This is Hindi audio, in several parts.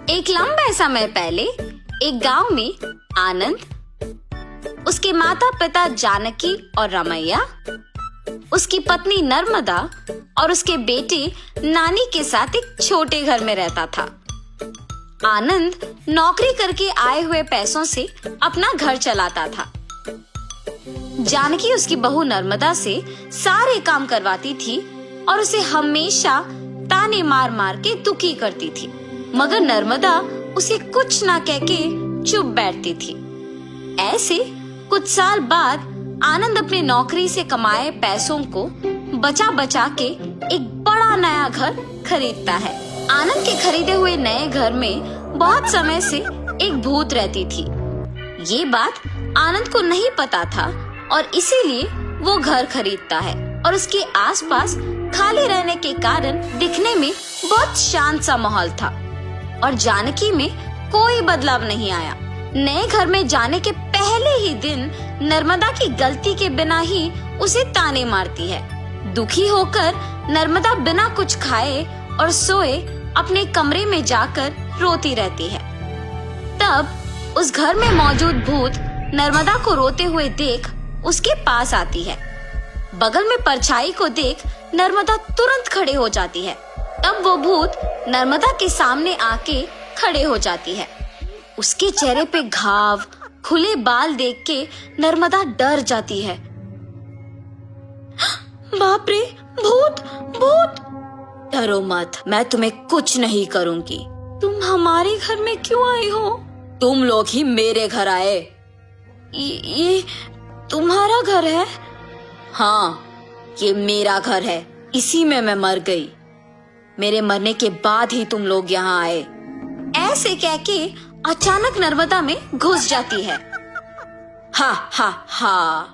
एक लंबे समय पहले एक गांव में आनंद, उसके माता पिता जानकी और रमैया, उसकी पत्नी नर्मदा और उसके बेटे नानी के साथ एक छोटे घर में रहता था। आनंद नौकरी करके आए हुए पैसों से अपना घर चलाता था। जानकी उसकी बहू नर्मदा से सारे काम करवाती थी और उसे हमेशा ताने मार मार के दुखी करती थी, मगर नर्मदा उसे कुछ ना कह के चुप बैठती थी। ऐसे कुछ साल बाद आनंद अपने नौकरी से कमाए पैसों को बचा बचा के एक बड़ा नया घर खरीदता है। आनंद के खरीदे हुए नए घर में बहुत समय से एक भूत रहती थी। ये बात आनंद को नहीं पता था और इसीलिए वो घर खरीदता है और उसके आसपास खाली रहने के कारण दिखने में बहुत शांत सा माहौल था और जानकी में कोई बदलाव नहीं आया। नए घर में जाने के पहले ही दिन नर्मदा की गलती के बिना ही उसे ताने मारती है। दुखी होकर नर्मदा बिना कुछ खाए और सोए अपने कमरे में जाकर रोती रहती है। तब उस घर में मौजूद भूत नर्मदा को रोते हुए देख उसके पास आती है। बगल में परछाई को देख नर्मदा तुरंत खड़े हो जाती है। तब वो भूत नर्मदा के सामने आके खड़े हो जाती है। उसके चेहरे पे घाव, खुले बाल देख के नर्मदा डर जाती है। बाप रे, भूत भूत! डरो मत, मैं तुम्हें कुछ नहीं करूंगी। तुम हमारे घर में क्यों आई हो? तुम लोग ही मेरे घर आए। ये तुम्हारा घर है? हाँ, ये मेरा घर है। इसी में मैं मर गई। मेरे मरने के बाद ही तुम लोग यहाँ आए। ऐसे कह के अचानक नर्मदा में घुस जाती है। हा हा हा!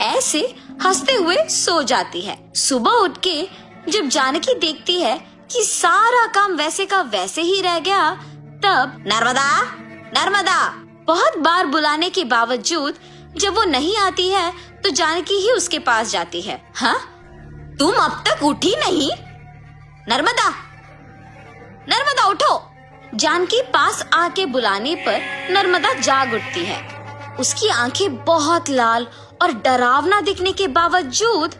ऐसे हंसते हुए सो जाती है। सुबह उठ के जब जानकी देखती है कि सारा काम वैसे का वैसे ही रह गया, तब नर्मदा नर्मदा बहुत बार बुलाने के बावजूद जब वो नहीं आती है तो जानकी ही उसके पास जाती है। हाँ, तुम अब तक उठी नहीं? नर्मदा नर्मदा उठो! जानकी पास आके बुलाने पर नर्मदा जाग उठती है। उसकी आंखें बहुत लाल और डरावना दिखने के बावजूद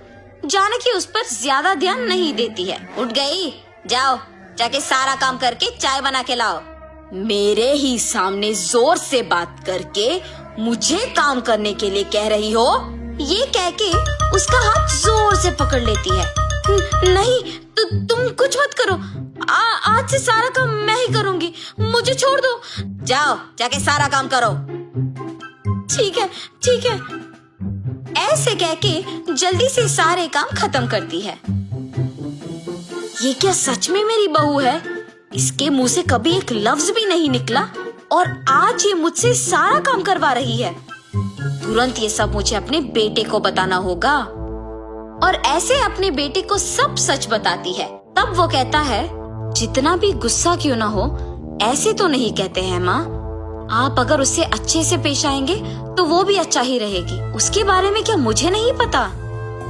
जानकी उस पर ज्यादा ध्यान नहीं देती है। उठ गई? जाओ, जाके सारा काम करके चाय बना के लाओ। मेरे ही सामने जोर से बात करके मुझे काम करने के लिए कह रही हो? ये कह के उसका हाथ जोर से पकड़ लेती है। नहीं, तुम कुछ मत करो। आज से सारा काम मैं ही करूंगी, मुझे छोड़ दो। जाओ, जाके सारा काम करो। ठीक है, ठीक है। ऐसे कह के जल्दी से सारे काम खत्म करती है। ये क्या सच में मेरी बहू है? इसके मुंह से कभी एक लफ्ज भी नहीं निकला और आज ये मुझसे सारा काम करवा रही है। तुरंत ये सब मुझे अपने बेटे को बताना होगा। और ऐसे अपने बेटे को सब सच बताती है। तब वो कहता है, जितना भी गुस्सा क्यों ना हो, ऐसे तो नहीं कहते हैं माँ। आप अगर उससे अच्छे से पेश आएंगे तो वो भी अच्छा ही रहेगी। उसके बारे में क्या मुझे नहीं पता?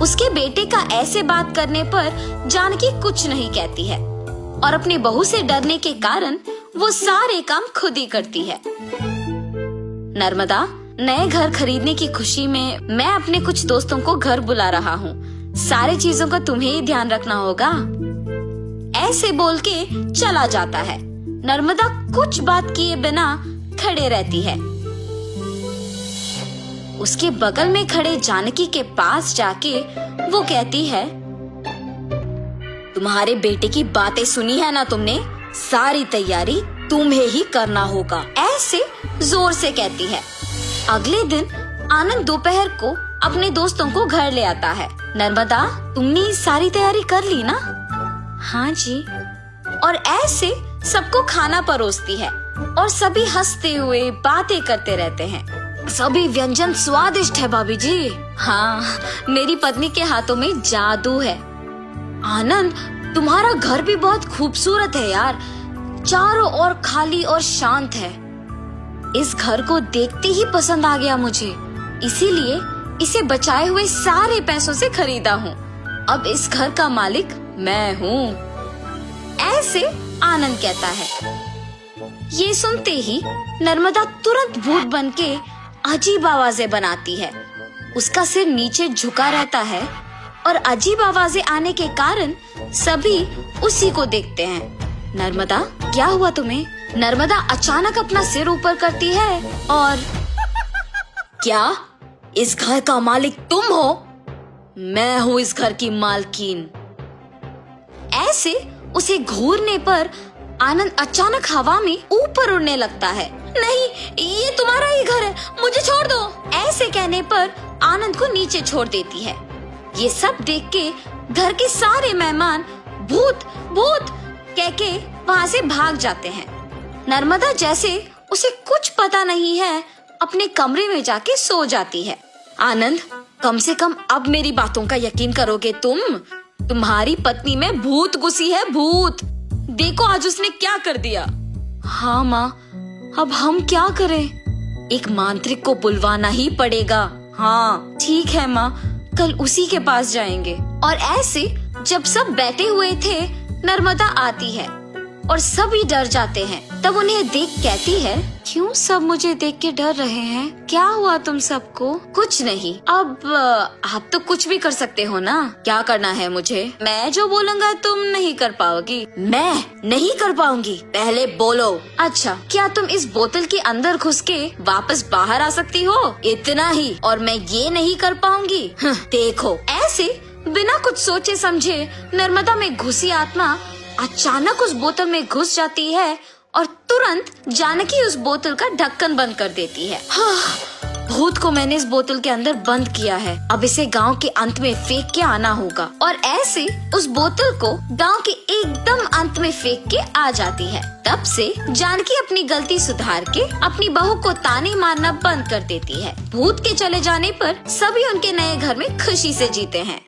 उसके बेटे का ऐसे बात करने पर जानकी कुछ नहीं कहती है और अपनी बहू से डरने के कारण वो सारे काम खुद ही करती है। नर्मदा, नए घर खरीदने की खुशी में मैं अपने कुछ दोस्तों को घर बुला रहा हूँ। सारी चीजों का तुम्हें ही ध्यान रखना होगा। ऐसे बोल के चला जाता है। नर्मदा कुछ बात किए बिना खड़े रहती है। उसके बगल में खड़े जानकी के पास जाके वो कहती है, तुम्हारे बेटे की बातें सुनी है ना तुमने? सारी तैयारी तुम्हें ही करना होगा। ऐसे जोर से कहती है। अगले दिन आनंद दोपहर को अपने दोस्तों को घर ले आता है। नर्मदा, तुमने सारी तैयारी कर ली ना? हाँ जी। और ऐसे सबको खाना परोसती है और सभी हंसते हुए बातें करते रहते हैं। सभी व्यंजन स्वादिष्ट है भाभी जी। हाँ, मेरी पत्नी के हाथों में जादू है। आनंद, तुम्हारा घर भी बहुत खूबसूरत है यार। चारों ओर खाली और शांत है। इस घर को देखते ही पसंद आ गया मुझे, इसीलिए इसे बचाए हुए सारे पैसों से खरीदा हूँ। अब इस घर का मालिक मैं हूँ। ऐसे आनंद कहता है। ये सुनते ही नर्मदा तुरंत भूत बनके अजीब आवाजें बनाती है। उसका सिर नीचे झुका रहता है और अजीब आवाजें आने के कारण सभी उसी को देखते हैं। नर्मदा, क्या हुआ तुम्हें? नर्मदा अचानक अपना सिर ऊपर करती है और क्या इस घर का मालिक तुम हो? मैं हूँ इस घर की मालकिन। ऐसे उसे घूरने पर आनंद अचानक हवा में ऊपर उड़ने लगता है। नहीं, ये तुम्हारा ही घर है, मुझे छोड़ दो। ऐसे कहने पर आनंद को नीचे छोड़ देती है। ये सब देख के घर के सारे मेहमान भूत भूत कह के वहाँ से भाग जाते हैं। नर्मदा जैसे उसे कुछ पता नहीं है अपने कमरे में जाके सो जाती है। आनंद, कम से कम अब मेरी बातों का यकीन करोगे तुम? तुम्हारी पत्नी में भूत घुसी है, भूत। देखो आज उसने क्या कर दिया। हाँ माँ, अब हम क्या करें? एक मांत्रिक को बुलवाना ही पड़ेगा। हाँ ठीक है माँ, कल उसी के पास जाएंगे। और ऐसे जब सब बैठे हुए थे, नर्मदा आती है और सभी डर जाते हैं। तब उन्हें देख कहती है, क्यों सब मुझे देख के डर रहे हैं? क्या हुआ तुम सबको? कुछ नहीं। अब आप तो कुछ भी कर सकते हो ना। क्या करना है मुझे? मैं जो बोलूँगा तुम नहीं कर पाओगी। मैं नहीं कर पाऊंगी? पहले बोलो। अच्छा, क्या तुम इस बोतल के अंदर घुस के वापस बाहर आ सकती हो? इतना ही, और मैं ये नहीं कर पाऊंगी? देखो। ऐसे बिना कुछ सोचे समझे नर्मदा में घुसी आत्मा अचानक उस बोतल में घुस जाती है और तुरंत जानकी उस बोतल का ढक्कन बंद कर देती है। भूत को मैंने इस बोतल के अंदर बंद किया है, अब इसे गांव के अंत में फेंक के आना होगा। और ऐसे उस बोतल को गांव के एकदम अंत में फेंक के आ जाती है। तब से जानकी अपनी गलती सुधार के अपनी बहू को ताने मारना बंद कर देती है। भूत के चले जाने पर सभी उनके नए घर में खुशी से जीते हैं।